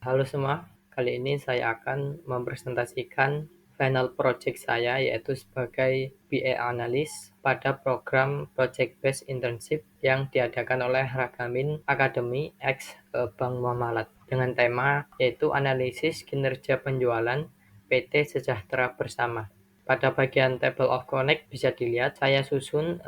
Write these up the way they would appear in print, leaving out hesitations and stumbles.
Halo semua, kali ini saya akan mempresentasikan final project saya yaitu sebagai BA Analyst pada program Project Based Internship yang diadakan oleh Ragamin Academy X Bank Muamalat dengan tema yaitu analisis kinerja penjualan PT Sejahtera Bersama. Pada bagian table of connect bisa dilihat saya susun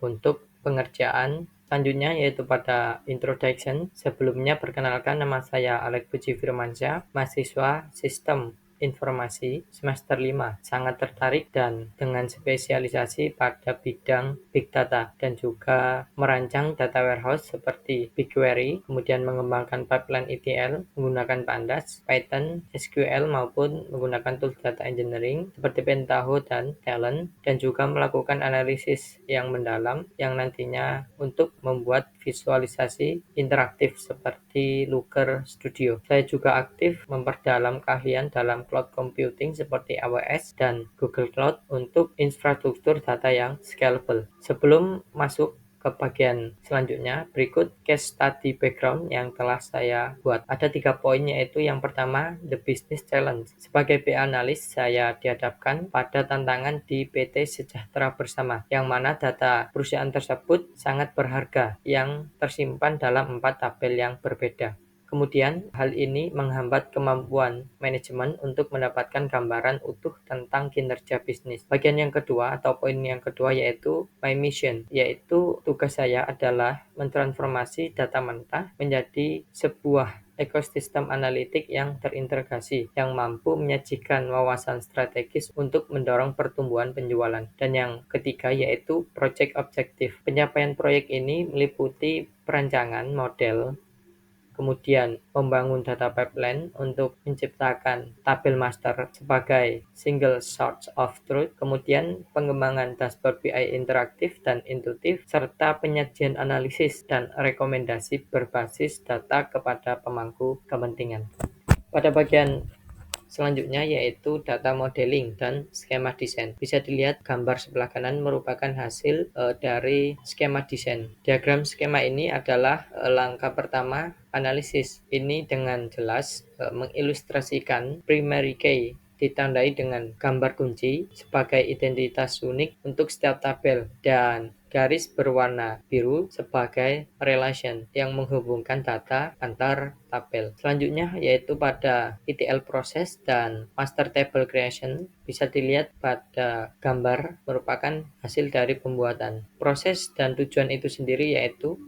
untuk pengerjaan. Selanjutnya yaitu pada introduction. Sebelumnya perkenalkan, nama saya Alex Puji Firmansyah, mahasiswa Sistem Informasi semester 5. Sangat tertarik dan dengan spesialisasi pada bidang Big Data dan juga merancang data warehouse seperti BigQuery, kemudian mengembangkan pipeline ETL menggunakan Pandas, Python, SQL maupun menggunakan tools data engineering seperti Pentaho dan Talent, dan juga melakukan analisis yang mendalam yang nantinya untuk membuat visualisasi interaktif seperti Looker Studio. Saya juga aktif memperdalam keahlian dalam cloud computing seperti AWS dan Google Cloud untuk infrastruktur data yang scalable. Sebelum masuk ke bagian selanjutnya, berikut case study background yang telah saya buat. Ada 3 poin, yaitu yang pertama, the business challenge. Sebagai BA analis, saya dihadapkan pada tantangan di PT Sejahtera Bersama, yang mana data perusahaan tersebut sangat berharga, yang tersimpan dalam 4 tabel yang berbeda. Kemudian, hal ini menghambat kemampuan manajemen untuk mendapatkan gambaran utuh tentang kinerja bisnis. Bagian yang kedua atau poin yang kedua yaitu my mission, yaitu tugas saya adalah mentransformasi data mentah menjadi sebuah ekosistem analitik yang terintegrasi, yang mampu menyajikan wawasan strategis untuk mendorong pertumbuhan penjualan. Dan yang ketiga yaitu project objective. Pencapaian proyek ini meliputi perancangan model, kemudian membangun data pipeline untuk menciptakan tabel master sebagai single source of truth, kemudian pengembangan dashboard BI interaktif dan intuitif, serta penyajian analisis dan rekomendasi berbasis data kepada pemangku kepentingan. Pada bagian selanjutnya yaitu data modeling dan skema desain. Bisa dilihat gambar sebelah kanan merupakan hasil dari skema desain. Diagram skema ini adalah langkah pertama analisis. Ini dengan jelas mengilustrasikan primary key ditandai dengan gambar kunci sebagai identitas unik untuk setiap tabel dan garis berwarna biru sebagai relation yang menghubungkan data antar tabel. Selanjutnya yaitu pada ETL proses dan master table creation. Bisa dilihat pada gambar merupakan hasil dari pembuatan proses dan tujuan itu sendiri, yaitu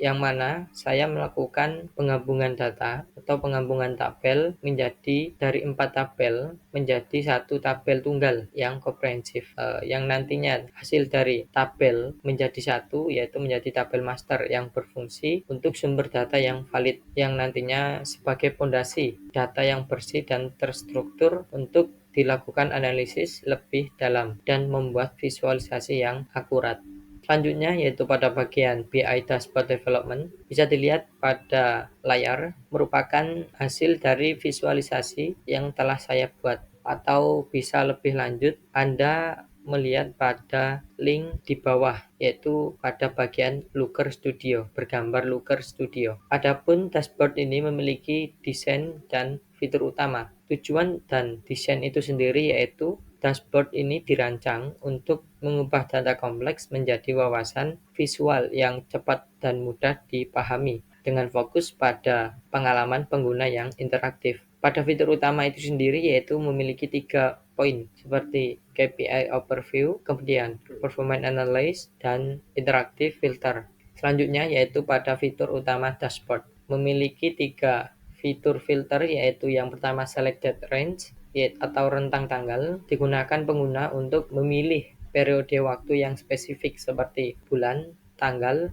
yang mana saya melakukan penggabungan data atau penggabungan tabel menjadi dari 4 tabel menjadi satu tabel tunggal yang komprehensif, yang nantinya hasil dari tabel menjadi satu, yaitu menjadi tabel master yang berfungsi untuk sumber data yang valid, yang nantinya sebagai fondasi data yang bersih dan terstruktur untuk dilakukan analisis lebih dalam dan membuat visualisasi yang akurat. Selanjutnya yaitu pada bagian BI Dashboard Development. Bisa dilihat pada layar merupakan hasil dari visualisasi yang telah saya buat, atau bisa lebih lanjut Anda melihat pada link di bawah, yaitu pada bagian Looker Studio, bergambar Looker Studio. Adapun dashboard ini memiliki desain dan fitur utama. Tujuan dan desain itu sendiri yaitu dashboard ini dirancang untuk mengubah data kompleks menjadi wawasan visual yang cepat dan mudah dipahami dengan fokus pada pengalaman pengguna yang interaktif. Pada fitur utama itu sendiri yaitu memiliki 3 poin seperti KPI overview, kemudian performance analysis, dan interactive filter. Selanjutnya yaitu pada fitur utama dashboard. Memiliki 3 fitur filter, yaitu yang pertama selected range atau rentang tanggal, digunakan pengguna untuk memilih periode waktu yang spesifik seperti bulan, tanggal,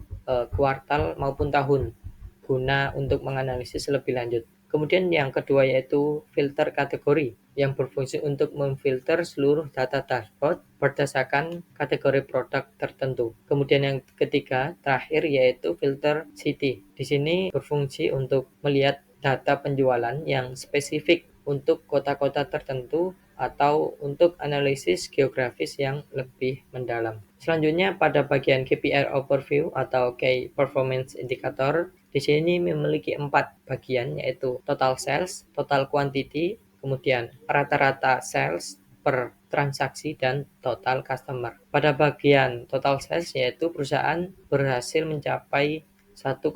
kuartal maupun tahun guna untuk menganalisis lebih lanjut. Kemudian yang kedua yaitu filter kategori yang berfungsi untuk memfilter seluruh data dashboard berdasarkan kategori produk tertentu. Kemudian yang ketiga terakhir yaitu filter city. Di sini berfungsi untuk melihat data penjualan yang spesifik untuk kota-kota tertentu atau untuk analisis geografis yang lebih mendalam. Selanjutnya pada bagian KPI overview atau Key Performance Indicator, Di sini memiliki 4 bagian, yaitu total sales, total quantity, kemudian rata-rata sales per transaksi, dan total customer. Pada bagian total sales, yaitu perusahaan berhasil mencapai 1,8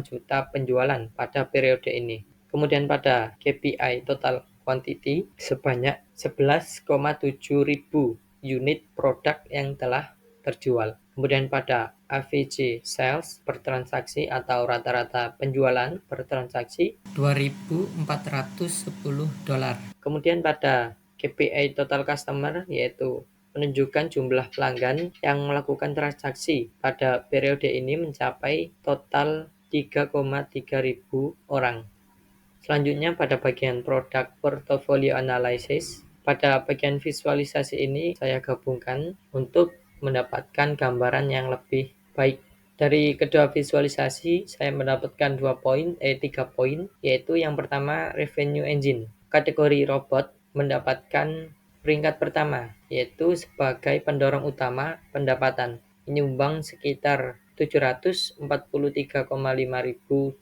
juta penjualan pada periode ini. Kemudian pada KPI total quantity sebanyak 11,7 ribu unit produk yang telah terjual. Kemudian pada average sales per transaksi atau rata-rata penjualan per transaksi $2.410. Kemudian pada KPI total customer, yaitu menunjukkan jumlah pelanggan yang melakukan transaksi pada periode ini mencapai total 3,3 ribu orang. Selanjutnya pada bagian product portfolio analysis. Pada bagian visualisasi ini saya gabungkan untuk mendapatkan gambaran yang lebih baik. Dari kedua visualisasi saya mendapatkan 3 poin, yaitu yang pertama revenue engine. Kategori robot mendapatkan peringkat pertama, yaitu sebagai pendorong utama pendapatan, menyumbang sekitar $743,5 ribu.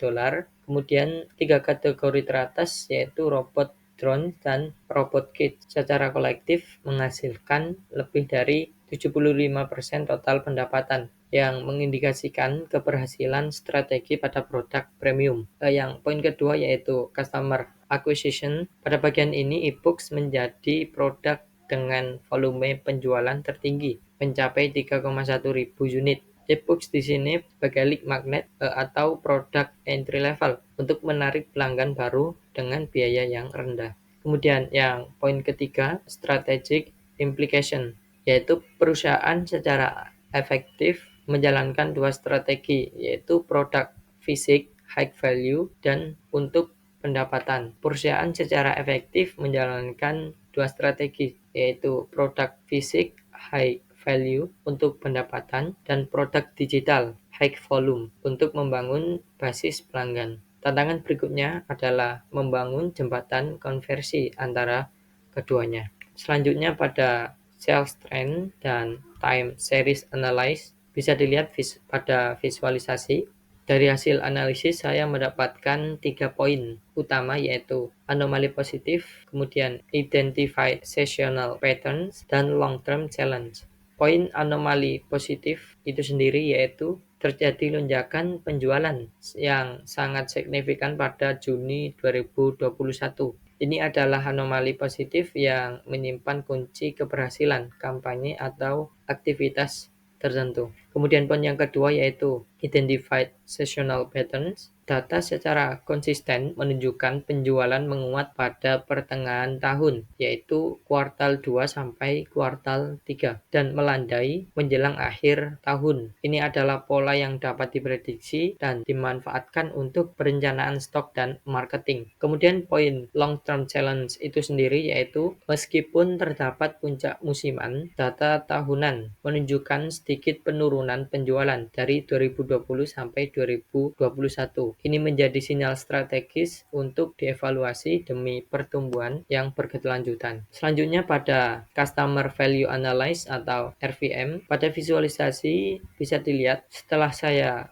Kemudian 3 kategori teratas, yaitu robot drone dan robot kit, secara kolektif menghasilkan lebih dari 75% total pendapatan, yang mengindikasikan keberhasilan strategi pada produk premium. Yang poin kedua yaitu customer acquisition. Pada bagian ini e-books menjadi produk dengan volume penjualan tertinggi, mencapai 3,1 ribu unit. E-books di sini sebagai lead magnet atau produk entry level untuk menarik pelanggan baru dengan biaya yang rendah. Kemudian yang poin ketiga, strategic implication, yaitu perusahaan secara efektif menjalankan 2 strategi, yaitu produk fisik high value dan untuk pendapatan. Perusahaan secara efektif menjalankan 2 strategi, yaitu produk fisik high value untuk pendapatan dan produk digital high volume untuk membangun basis pelanggan. Tantangan berikutnya adalah membangun jembatan konversi antara keduanya. Selanjutnya pada sales trend dan time series analysis bisa dilihat pada visualisasi. Dari hasil analisis saya mendapatkan 3 poin utama, yaitu anomali positif, kemudian identify seasonal patterns, dan long term challenge. Poin anomali positif itu sendiri yaitu terjadi lonjakan penjualan yang sangat signifikan pada Juni 2021. Ini adalah anomali positif yang menyimpan kunci keberhasilan kampanye atau aktivitas tertentu. Kemudian poin yang kedua yaitu identified seasonal patterns. Data secara konsisten menunjukkan penjualan menguat pada pertengahan tahun, yaitu kuartal 2 sampai kuartal 3, dan melandai menjelang akhir tahun. Ini adalah pola yang dapat diprediksi dan dimanfaatkan untuk perencanaan stok dan marketing. Kemudian poin long term challenge itu sendiri yaitu meskipun terdapat puncak musiman, data tahunan menunjukkan sedikit penurunan penjualan dari 2020 sampai 2021. Ini menjadi sinyal strategis untuk dievaluasi demi pertumbuhan yang berkelanjutan. Selanjutnya pada Customer Value Analysis atau RVM, pada visualisasi bisa dilihat setelah saya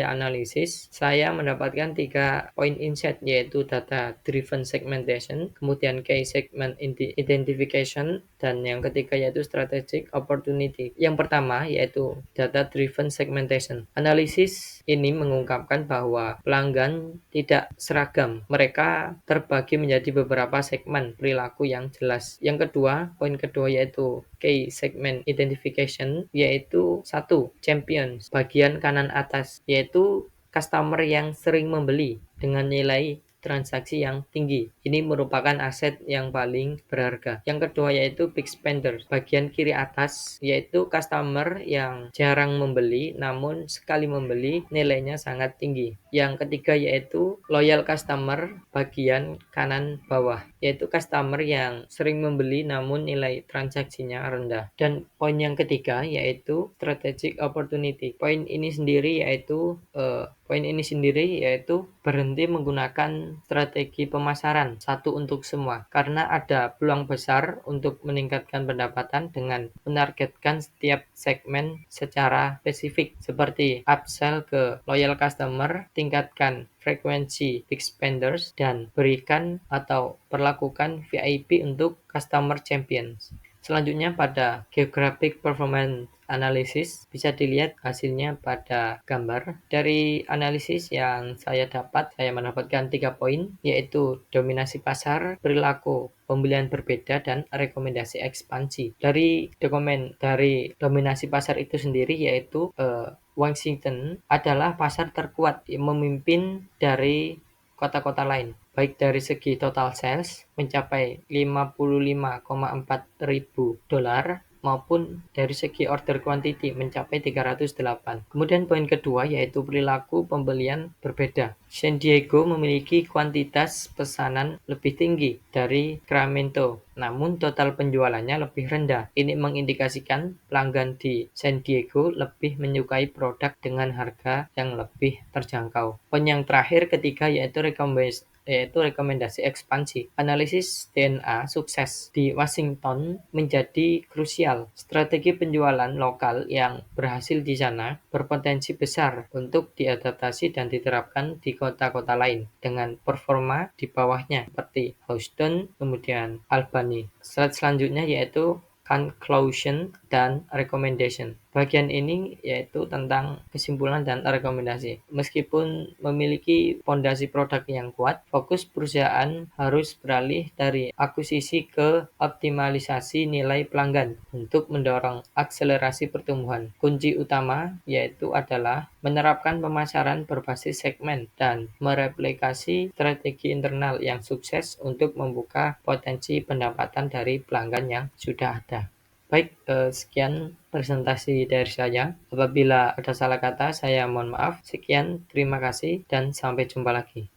analisis, saya mendapatkan 3 poin insight, yaitu data driven segmentation, kemudian key segment identification, dan yang ketiga yaitu strategic opportunity. Yang pertama yaitu data driven segmentation. Analisis ini mengungkapkan bahwa pelanggan tidak seragam. Mereka terbagi menjadi beberapa segmen perilaku yang jelas. Yang kedua, poin kedua yaitu key segment identification, yaitu 1. Champions, bagian kanan atas, yaitu customer yang sering membeli dengan nilai transaksi yang tinggi. Ini merupakan aset yang paling berharga. Yang kedua yaitu big spender, bagian kiri atas, yaitu customer yang jarang membeli namun sekali membeli nilainya sangat tinggi. Yang ketiga yaitu loyal customer, bagian kanan bawah. yaitu customer yang sering membeli namun nilai transaksinya rendah. Dan poin yang ketiga yaitu strategic opportunity. Poin ini sendiri yaitu berhenti menggunakan strategi pemasaran satu untuk semua, karena ada peluang besar untuk meningkatkan pendapatan dengan menargetkan setiap segmen secara spesifik, seperti upsell ke loyal customer, tingkatkan frekuensi big spenders, dan berikan atau perlakukan VIP untuk customer champions. Selanjutnya pada geographic performance analysis, bisa dilihat hasilnya pada gambar. Dari analisis yang saya dapat, saya mendapatkan 3 poin, yaitu dominasi pasar, perilaku pembelian berbeda, dan rekomendasi ekspansi. Dari dominasi pasar itu sendiri, yaitu Washington adalah pasar terkuat yang memimpin dari kota-kota lain, baik dari segi total sales mencapai 55,4 ribu dolar maupun dari segi order quantity mencapai 308. Kemudian poin kedua yaitu perilaku pembelian berbeda. San Diego memiliki kuantitas pesanan lebih tinggi dari Sacramento, namun total penjualannya lebih rendah. Ini mengindikasikan pelanggan di San Diego lebih menyukai produk dengan harga yang lebih terjangkau. Poin yang terakhir ketiga yaitu rekomendasi ekspansi. Analisis DNA sukses di Washington menjadi krusial. Strategi penjualan lokal yang berhasil di sana berpotensi besar untuk diadaptasi dan diterapkan di kota-kota lain dengan performa di bawahnya seperti Houston, kemudian Albany. Slide selanjutnya yaitu conclusion dan recommendation. Bagian ini yaitu tentang kesimpulan dan rekomendasi. Meskipun memiliki fondasi produk yang kuat, fokus perusahaan harus beralih dari akuisisi ke optimalisasi nilai pelanggan untuk mendorong akselerasi pertumbuhan. Kunci utama yaitu adalah menerapkan pemasaran berbasis segmen dan mereplikasi strategi internal yang sukses untuk membuka potensi pendapatan dari pelanggan yang sudah ada. Baik, sekian presentasi dari saya. Apabila ada salah kata, saya mohon maaf. Sekian, terima kasih, dan sampai jumpa lagi.